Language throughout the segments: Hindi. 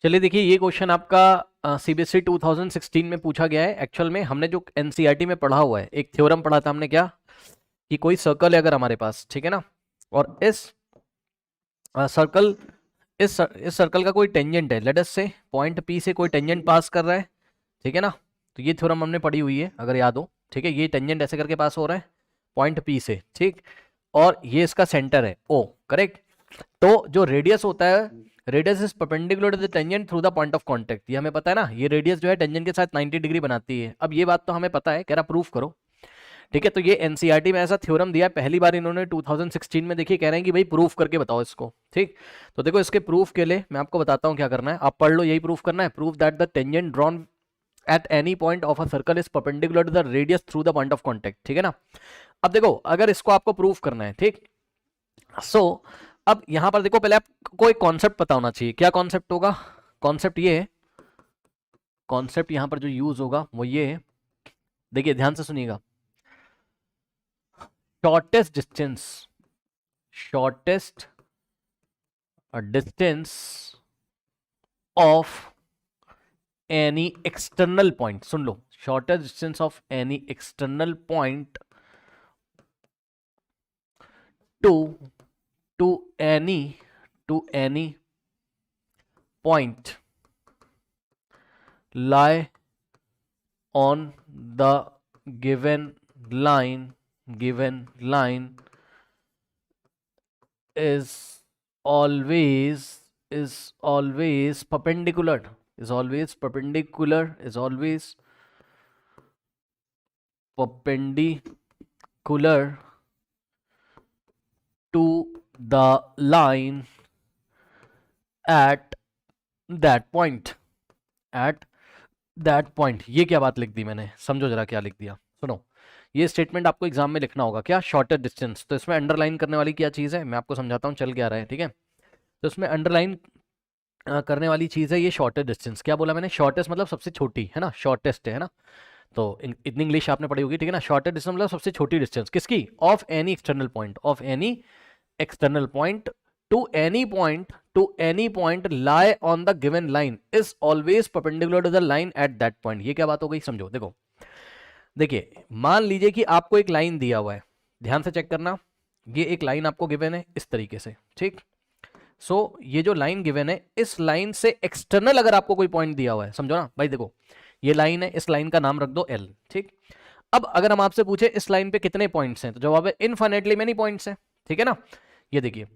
चलिए देखिए, ये क्वेश्चन आपका सीबीएसई 2016 में पूछा गया है। एक्चुअल में हमने जो एनसीईआरटी में पढ़ा हुआ है, एक थ्योरम पढ़ा था हमने, क्या कि कोई सर्कल है अगर हमारे पास, ठीक है ना, और इस सर्कल इस सर्कल का कोई टेंजेंट है, लेट अस से पॉइंट पी से कोई टेंजेंट पास कर रहा है, ठीक है ना। तो ये थ्योरम हमने पढ़ी हुई है अगर याद हो, ठीक है। ये टेंजेंट ऐसे करके पास हो रहा है पॉइंट पी से, ठीक, और ये इसका सेंटर है ओ, करेक्ट। तो जो रेडियस होता है, radius is perpendicular to the tangent through the point of contact, ये हमें पता है ना। ये रेडियस जो है टेंजेंट के साथ 90 डिग्री बनाती है। अब ये बात तो हमें पता है, कह रहा प्रूफ करो, ठीक है। तो ये एनसीईआरटी में ऐसा थ्योरम दिया है, पहली बार इन्होंने 2016 में देखिए, कह रहे हैं कि भाई प्रूफ करके बताओ इसको, ठीक। तो देखो, इसके प्रूफ के लिए मैं आपको बताता हूं क्या करना है, आप पढ़ लो, यही प्रूफ करना है। Proof that the tangent drawn at any point of a circle is perpendicular to the radius through the point of contact, ठीक है ना। अब देखो, अगर इसको आपको प्रूफ करना है, ठीक, सो अब यहां पर देखो, पहले आपको एक कॉन्सेप्ट पता होना चाहिए। क्या कॉन्सेप्ट होगा? कॉन्सेप्ट ये है, कॉन्सेप्ट यहां पर जो यूज होगा वो ये है, देखिए ध्यान से सुनिएगा। Shortest distance, shortest distance of any external point, सुन लो, shortest distance of any external point to to any point lie on the given line is always perpendicular to the line at that point, ये क्या बात लिख दी मैंने, समझो जरा क्या लिख दिया, सुनो। ये स्टेटमेंट आपको एग्जाम में लिखना होगा, क्या, शॉर्टेस्ट डिस्टेंस। तो इसमें अंडरलाइन करने वाली क्या चीज़ है, मैं आपको समझाता हूँ चल क्या रहा है, ठीक है। तो इसमें अंडरलाइन करने वाली चीज़ है ये शॉर्टेस्ट डिस्टेंस। क्या बोला मैंने? शॉर्टेस्ट मतलब सबसे छोटी, है ना, शॉर्टेस्ट है ना। तो इतनी इंग्लिश आपने पढ़ी होगी, ठीक है ना। शॉर्टेस्ट डिस्टेंस मतलब सबसे छोटी डिस्टेंस, किसकी? Of any external point to any point lie on the given line is always perpendicular to the line at that point। ये क्या बात हो गई, समझो। देखो, देखिए, मान लीजिए कि आपको एक लाइन दिया हुआ है, ध्यान से चेक करना। ये एक लाइन आपको गिवन है इस तरीके से, ठीक। सो ये जो लाइन गिवन है, इस लाइन से एक्सटर्नल अगर आपको कोई पॉइंट दिया हुआ है, समझो ना भाई, देखो ये लाइन है, इस लाइन का नाम रख दो L, ठीक। अब अगर हम आपसे पूछे इस लाइन पे कितने पॉइंट्स हैं, तो जवाब है इनफाइनाइटली मेनी पॉइंट्स हैं, ठीक है ना। ये देखिए,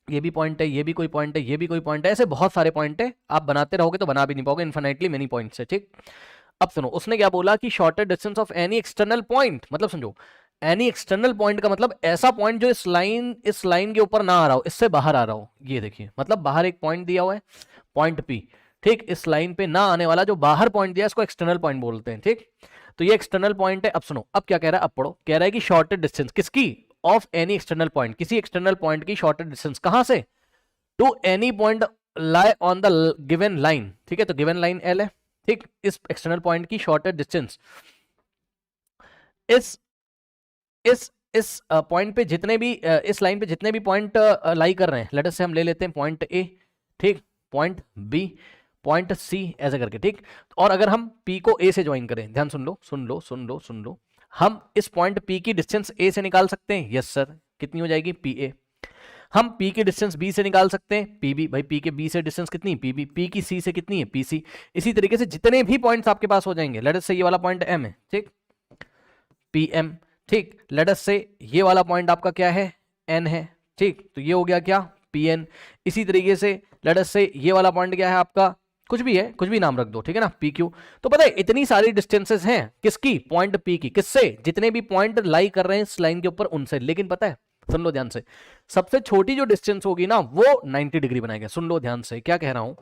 ये भी पॉइंट है, ये भी कोई पॉइंट है, ये भी कोई पॉइंट है, ऐसे बहुत सारे पॉइंट है। आप बनाते रहोगे तो बना भी नहीं पाओगे, इनफाइनाइटली मेनी पॉइंट्स है, ठीक। अब सुनो, उसने क्या बोला कि shortest distance of any external point, मतलब समझो, एनी एक्सटर्नल पॉइंट का मतलब ऐसा पॉइंट जो इस लाइन के ऊपर ना आ रहा हो, इससे बाहर आ रहा हो। ये देखिए, मतलब बाहर एक पॉइंट दिया हुआ है, पॉइंट P, ठीक, इस लाइन पे ना आने वाला जो बाहर पॉइंट दिया है, इसको एक्सटर्नल पॉइंट बोलते हैं, ठीक। तो ये एक्सटर्नल पॉइंट है। अब सुनो, अब क्या कह रहा है, अब पढ़ो, कह रहा है कि शॉर्टेस्ट डिस्टेंस किसकी? ऑफ एनी एक्सटर्नल पॉइंट, किसी एक्सटर्नल पॉइंट की शॉर्टेस्ट डिस्टेंस कहां से? To any point lie on the given line, ठीक है। तो गिवन लाइन L है, ठीक। इस एक्सटर्नल पॉइंट की शॉर्टेस्ट डिस्टेंस इस पॉइंट पे जितने भी इस लाइन पे जितने भी पॉइंट लाई कर रहे हैं, लेट अस से हम ले लेते हैं पॉइंट A, ठीक, पॉइंट B, पॉइंट C, ऐसे करके, ठीक। और अगर हम P को A से ज्वाइन करें, ध्यान सुन लो, हम इस पॉइंट P की डिस्टेंस A से निकाल सकते हैं, यस सर। कितनी हो जाएगी? PA। हम P की डिस्टेंस B से निकाल सकते हैं, PB। भाई P के B से डिस्टेंस कितनी? PB। P की C से कितनी है? PC। इसी तरीके से जितने भी पॉइंट्स आपके पास हो जाएंगे, लेट अस से ये वाला पॉइंट M है, ठीक, PM, ठीक। लेट अस से ये वाला पॉइंट आपका क्या है? N है, ठीक। तो ये हो गया क्या? PN। इसी तरीके से लेट अस से ये वाला पॉइंट क्या है आपका? कुछ भी है, कुछ भी नाम रख दो, ठीक है ना, PQ। तो पता है इतनी सारी डिस्टेंसेस हैं किसकी? पॉइंट P की। किससे? जितने भी पॉइंट लाई कर रहे हैं इस लाइन के ऊपर, उनसे। लेकिन पता है, सुन लो ध्यान से, सबसे छोटी जो डिस्टेंस होगी ना, वो 90 डिग्री बनाएगा। सुन लो ध्यान से क्या कह रहा हूं।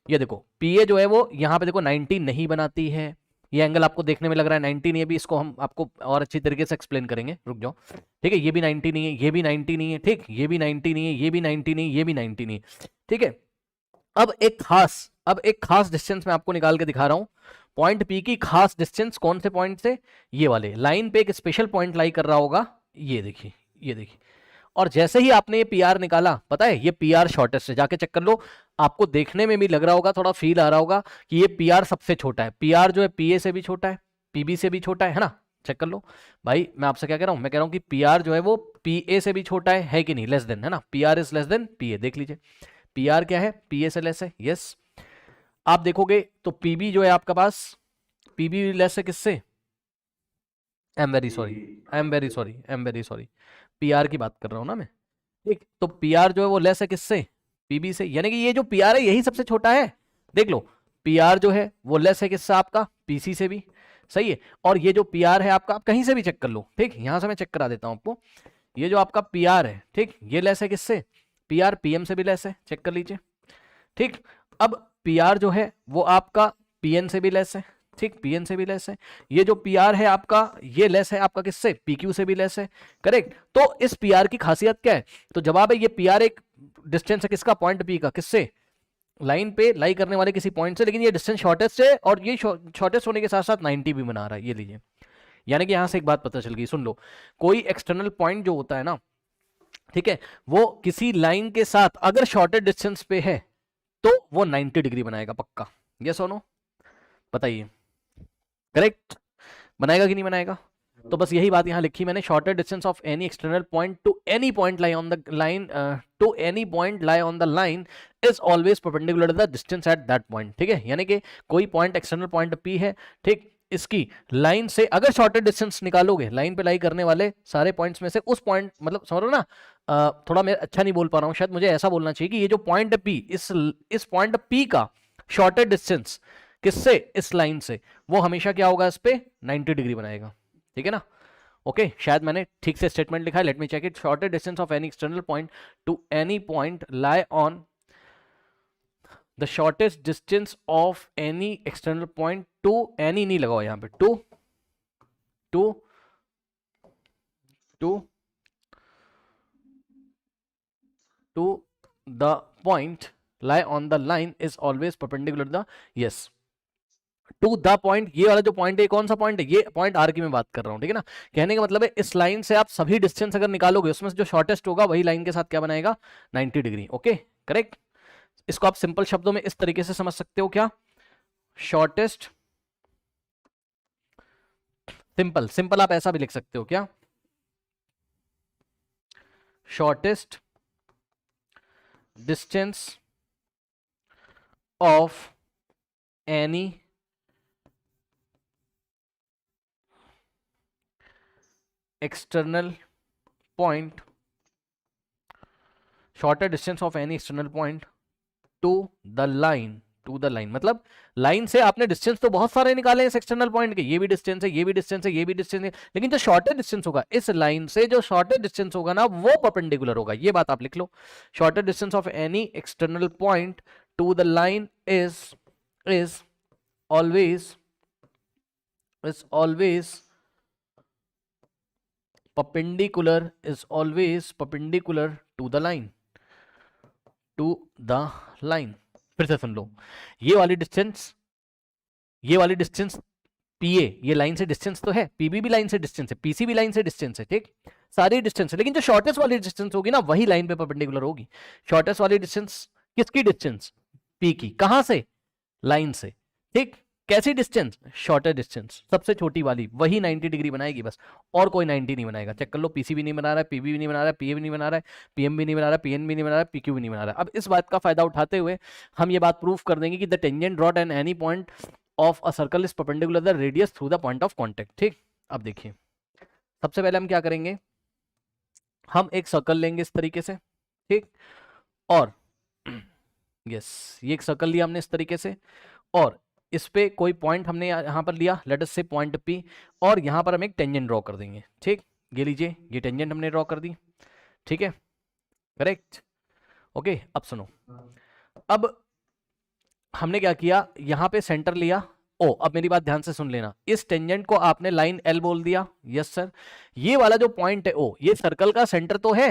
ये देखो, PA जो है वो यहां पे देखो 90 नहीं बनाती है। ये एंगल आपको देखने में लग रहा है 90 नहीं है, भी इसको हम आपको और अच्छी तरीके से एक्सप्लेन करेंगे, रुक जाओ, ठीक है। ये भी 90 नहीं है, ये भी 90 नहीं है, ठीक, ये भी 90 नहीं है, ये भी 90 नहीं, ये भी 90 नहीं, ठीक है। अब एक खास डिस्टेंस मैं आपको निकाल के दिखा रहा हूं। पॉइंट P की खास डिस्टेंस कौन से पॉइंट से? ये वाले लाइन पे एक स्पेशल पॉइंट लाई कर रहा होगा, ये देखिए, और जैसे ही आपने ये पी आर निकाला, पता है ये पी आर शॉर्टेस्ट है, जाके चेक कर लो, आपको देखने में भी लग रहा होगा, थोड़ा फील आ रहा होगा कि ये पी आर सबसे छोटा है। पी आर जो है पी ए से भी छोटा है, पीबी से भी छोटा है ना, चेक कर लो भाई। मैं आपसे क्या कह रहा हूं, मैं कह रहा हूं कि पी आर जो है वो पी ए से भी छोटा है कि नहीं, लेस देन, है ना, P R is less then P A. देख लीजिए पी आर क्या है, पी ए से लेस है, यस। आप देखोगे तो पीबी जो है आपका पास, पीबी लेस है किससे, I am very sorry, I am very sorry, I am very sorry, P R की बात कर रहा हूं ना मैं, ठीक। तो पी आर जो है वो लेस है किससे, पीबी से, यानी कि ये जो पी आर है यही सबसे छोटा है। देख लो पी आर जो है वो लेस है किससे, आपका पीसी से भी, सही है। और ये जो पी आर है आपका, आप कहीं से भी चेक कर लो, ठीक, यहां से मैं चेक करा देता हूं आपको। ये जो आपका पी आर है, ठीक, ये लेस है किससे, पी आर पीएम से भी लेस है, चेक कर लीजिए, ठीक। अब पी आर जो है वो आपका पीएन से भी लेस है, ठीक, पीएन से भी लेस है। ये जो पीआर है आपका, ये लेस है आपका किससे, पीक्यू से भी लेस है, करेक्ट। तो इस पीआर की खासियत क्या है, तो जवाब है ये पीआर एक डिस्टेंस है किसका, पॉइंट पी का, किससे, लाइन पे लाई करने वाले किसी पॉइंट से, लेकिन ये डिस्टेंस शॉर्टेस्ट है, और ये शॉर्टेस्ट होने के साथ साथ 90 भी बना रहा है, ये लीजिए। यानी कि यहां से एक बात पता चल गई, सुन लो, कोई एक्सटर्नल पॉइंट जो होता है ना, ठीक है, वो किसी लाइन के साथ अगर शॉर्टेड डिस्टेंस पे है तो वो 90 डिग्री बनाएगा पक्का, यस और नो, बताइए, करेक्ट बनाएगा कि नहीं बनाएगा। तो बस यही बात यहां लिखी मैंने, shorter distance of any external point to any point lie on the line, to any point lie on the line is always perpendicular the distance at that point, ठीक है। यानी कि कोई पॉइंट एक्सटर्नल पॉइंट पी है, ठीक, इसकी लाइन से अगर शॉर्टेड डिस्टेंस निकालोगे, लाइन पे लाई करने वाले सारे पॉइंट्स में से उस पॉइंट, मतलब समझ लो ना, थोड़ा मैं अच्छा नहीं बोल पा रहा हूं शायद, मुझे ऐसा बोलना चाहिए कि ये जो पॉइंट पी, इस पॉइंट पी का शॉर्टेड डिस्टेंस किससे, इस लाइन से, वो हमेशा क्या होगा, इस पे 90 डिग्री बनाएगा, ठीक है ना। ओके शायद मैंने ठीक से स्टेटमेंट लिखा है, let me check it. Shortest distance of any external point to any point lie on the shortest distance of any external point to any, नहीं लगाओ यहां पे, to to to to the point lie on the line is always perpendicular the, yes, to the point. ये वाला जो पॉइंट है कौन सा पॉइंट है, ये पॉइंट आर की मैं बात कर रहा हूं, ठीक है ना। कहने का मतलब है इस लाइन से आप सभी डिस्टेंस अगर निकालोगे, उसमें से जो शॉर्टेस्ट होगा वही लाइन के साथ क्या बनाएगा, 90 डिग्री, ओके करेक्ट। इसको आप सिंपल शब्दों में इस तरीके से समझ सकते हो, क्या, शॉर्टेस्ट, सिंपल सिंपल आप ऐसा भी लिख सकते हो, क्या, shortest distance of any external point, shorter distance of any external point to the line, to the line मतलब लाइन से आपने डिस्टेंस तो बहुत सारे निकाले हैं इस एक्सटर्नल पॉइंट के, ये भी डिस्टेंस है, ये भी डिस्टेंस है, ये भी डिस्टेंस है, लेकिन जो शॉर्टर डिस्टेंस होगा इस लाइन से, जो शॉर्टर डिस्टेंस होगा ना वो परपेंडिकुलर होगा, ये बात आप लिख लो। Shorter distance of any external point to the line is always perpendicular, is always perpendicular to the line, to the line। फिर से सुन लो, ये वाली डिस्टेंस पीए, ये लाइन से डिस्टेंस तो है, पीबी भी लाइन से डिस्टेंस है, पीसी भी लाइन से डिस्टेंस है, ठीक, सारी डिस्टेंस है, लेकिन जो शॉर्टेस्ट वाली डिस्टेंस होगी ना वही लाइन पे परपेंडिकुलर होगी। शॉर्टेस्ट वाली डिस्टेंस किसकी डिस्टेंस, पी की, कहां से, लाइन से, ठीक, कैसी डिस्टेंस, शॉर्टर डिस्टेंस, सबसे छोटी वाली, वही 90 डिग्री बनाएगी बस, और कोई 90 नहीं बनाएगा। चेक कर लो, पीसी भी नहीं बना रहा है, पीबी भी नहीं बना रहा है, पीए भी नहीं बना रहा है, पीएम भी नहीं बना रहा है, पीएन भी नहीं बना रहा है, पीक्यू भी नहीं बना रहा है। अब इस बात का फायदा उठाते हुए हम ये बात प्रूफ कर देंगे कि the tangent drawn and any point of a circle is perpendicular the radius through the point of contact, ठीक। अब देखिए सबसे पहले हम क्या करेंगे, हम एक सर्कल लेंगे इस तरीके से, ठीक, और यस ये एक सर्कल लिया हमने इस तरीके से, और इस पे कोई पॉइंट हमने यहां पर लिया, लेट अस से पॉइंट पी, और यहां पर हम एक टेंजेंट ड्रॉ कर देंगे, ठीक, ये लीजिए ये टेंजेंट हमने ड्रॉ कर दी, ठीक है करेक्ट, ओके। अब सुनो, अब हमने क्या किया, यहां पे सेंटर लिया, ओ अब मेरी बात ध्यान से सुन लेना, इस टेंजेंट को आपने लाइन एल बोल दिया, यस सर। ये वाला जो पॉइंट है ओ, ये सर्कल का सेंटर तो है,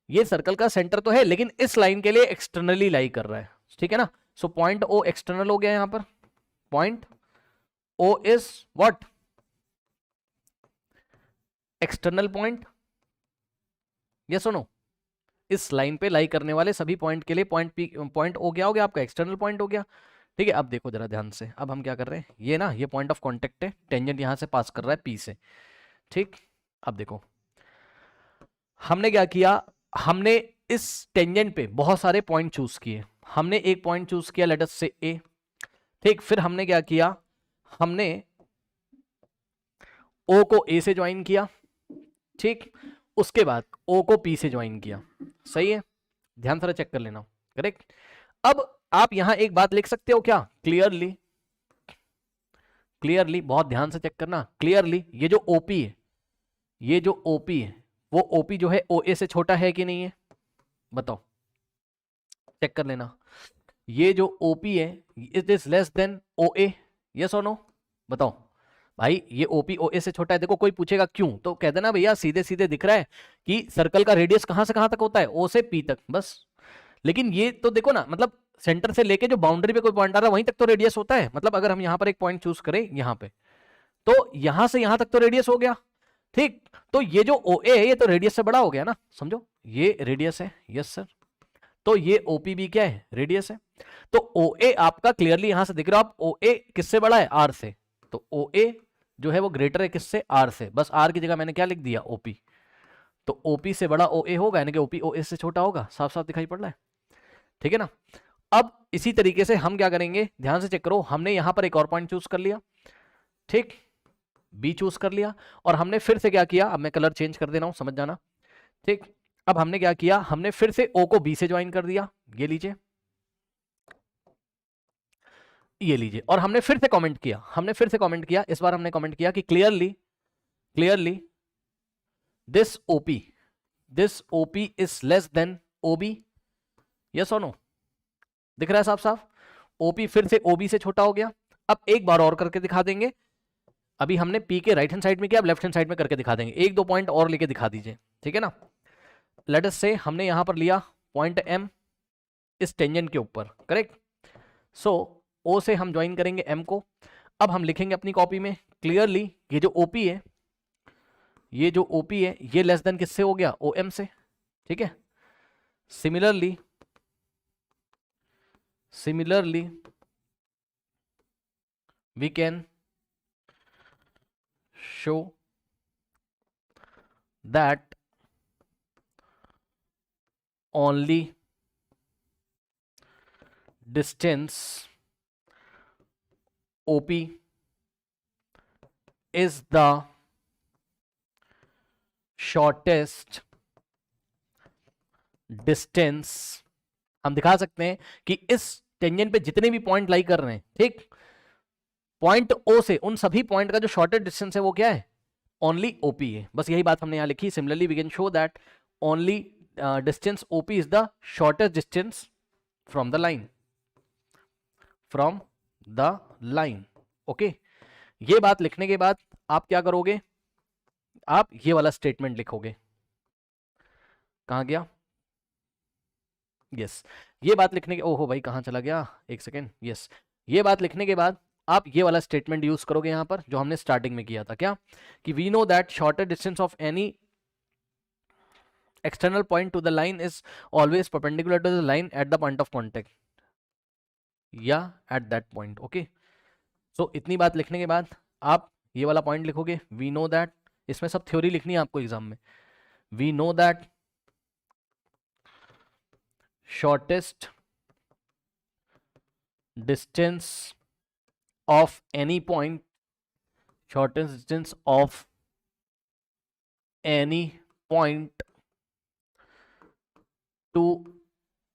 ये सर्कल का सेंटर तो है, लेकिन इस लाइन के लिए एक्सटर्नली लाई कर रहा है, ठीक है ना। सो पॉइंट ओ एक्सटर्नल हो गया यहां पर, point O is what, external point, yes or no, इस लाइन पे लाई करने वाले सभी पॉइंट के लिए पॉइंट पी, पॉइंट ओ क्या हो गया आपका, एक्सटर्नल पॉइंट हो गया। ठीक है, अब देखो जरा ध्यान से, अब हम क्या कर रहे हैं, ये ना ये पॉइंट ऑफ कांटेक्ट है, टेंजेंट यहां से पास कर रहा है पी से। ठीक, अब देखो हमने क्या किया, हमने इस टेंजेंट पे बहुत सारे पॉइंट चूज किए। हमने एक पॉइंट चूज किया लेट अस से ए। ठीक, फिर हमने क्या किया, हमने ओ को ए से ज्वाइन किया। ठीक, उसके बाद ओ को पी से ज्वाइन किया। सही है, ध्यान से चेक कर लेना। करेक्ट। अब आप यहां एक बात लिख सकते हो क्या, क्लियरली, क्लियरली बहुत ध्यान से चेक करना, क्लियरली ये जो ओपी है, ये जो ओपी है वो ओपी जो है ओ ए से छोटा है कि नहीं है, बताओ, चेक कर लेना। ये जो ओपी है it is less than O A, yes और नो, बताओ भाई। ये ओपी ओ ए से छोटा है। देखो कोई पूछेगा क्यों, तो कह देना भैया सीधे सीधे दिख रहा है कि सर्कल का रेडियस कहां से कहां तक होता है, ओ से पी तक, बस। लेकिन ये तो देखो ना, मतलब सेंटर से लेके जो बाउंड्री पे कोई पॉइंट आ रहा है वहीं तक तो रेडियस होता है। मतलब अगर हम यहां पर एक पॉइंट चूज करें यहां पे, तो यहां से यहां तक तो रेडियस हो गया। ठीक, तो ये जो ओ ए है ये तो रेडियस से बड़ा हो गया ना, समझो ये रेडियस है, यस सर। तो ये ओपी भी क्या है, रेडियस है। तो ओ ए आपका क्लियरली यहां से दिख रहा है, आप ओ ए किससे बड़ा है, आर से। तो ओ ए जो है वो ग्रेटर है किससे, आर से। बस आर की जगह मैंने क्या लिख दिया, ओपी। तो ओपी से बड़ा ओ ए होगा, यानी कि ओपी ओ ए से छोटा होगा, साफ साफ दिखाई पड़ रहा है। ठीक है ना। अब इसी तरीके से हम क्या करेंगे, ध्यान से चेक करो, हमने यहां पर एक और पॉइंट चूज कर लिया। ठीक, बी चूज कर लिया, और हमने फिर से क्या किया, अब मैं कलर चेंज कर दे रहा हूं, समझ जाना। ठीक, अब हमने क्या किया, हमने फिर से ओ को बी से ज्वाइन कर दिया, ये लीजिए, ये लीजिए। और हमने फिर से कमेंट किया, हमने फिर से कमेंट किया, इस बार हमने कमेंट किया कि clearly, clearly this OP is less than OB, yes और नो, दिख रहा है साफ साफ। ओपी फिर से ओबी से छोटा हो गया। अब एक बार और करके दिखा देंगे, अभी हमने पी के राइट हैंड साइड में किया, अब लेफ्ट हैंड साइड में करके दिखा देंगे, एक दो पॉइंट और लेके दिखा दीजिए। ठीक है ना, लेट अस से हमने यहां पर लिया पॉइंट एम इस टेंजेंट के ऊपर, करेक्ट। सो ओ से हम ज्वाइन करेंगे एम को। अब हम लिखेंगे अपनी कॉपी में क्लियरली ये जो ओपी है, ये जो ओपी है ये लेस देन किससे हो गया, ओ एम से। ठीक है, similarly we can show that only distance OP is the shortest distance। हम दिखा सकते हैं कि इस टेंजेंट पे जितने भी पॉइंट लाई कर रहे हैं, ठीक, पॉइंट ओ से उन सभी पॉइंट का जो शॉर्टेस्ट डिस्टेंस है वो क्या है, ओनली ओपी है। बस यही बात हमने यहां लिखी। Similarly we can show that only distance OP is the shortest distance from the line, from the line. Okay, ये बात लिखने के बाद आप क्या करोगे, आप ये वाला स्टेटमेंट लिखोगे, कहां गया, यस, ये बात लिखने के, ओहो भाई कहां चला गया, एक सेकेंड, यस, ये बात लिखने के बाद आप ये वाला स्टेटमेंट यूज करोगे यहां पर जो हमने स्टार्टिंग में किया था, क्या, कि we know that shorter distance of any external point to the line is always perpendicular to the line at the point of contact या at that point। ओके, सो इतनी बात लिखने के बाद आप ये वाला पॉइंट लिखोगे, वी नो दैट, इसमें सब थ्योरी लिखनी है आपको एग्जाम में, we know that shortest distance of any point, shortest distance of any point to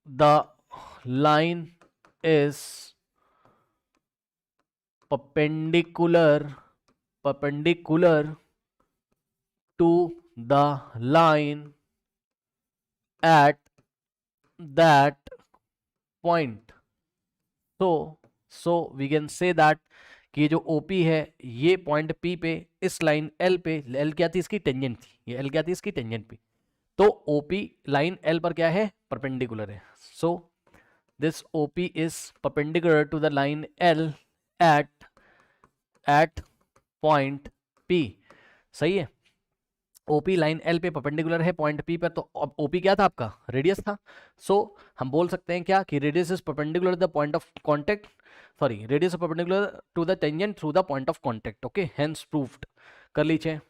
the line is perpendicular to the line at that point। so we can say that कि ये जो OP है ये पॉइंट P पे इस लाइन L पे, L क्या थी इसकी टेंजेंट थी, ये L क्या थी इसकी टेंजेंट पे, तो OP लाइन L पर क्या है, परपेंडिकुलर है। So this OP is perpendicular to the line L at point P। सही है, ओपी लाइन एल पे परपेंडिकुलर है पॉइंट पी पर, तो ओपी क्या था आपका, रेडियस था। सो हम बोल सकते हैं क्या कि radius is perpendicular the point of contact, sorry radius perpendicular to the tangent through the point of contact. Okay, hence proved. कर लीजिए।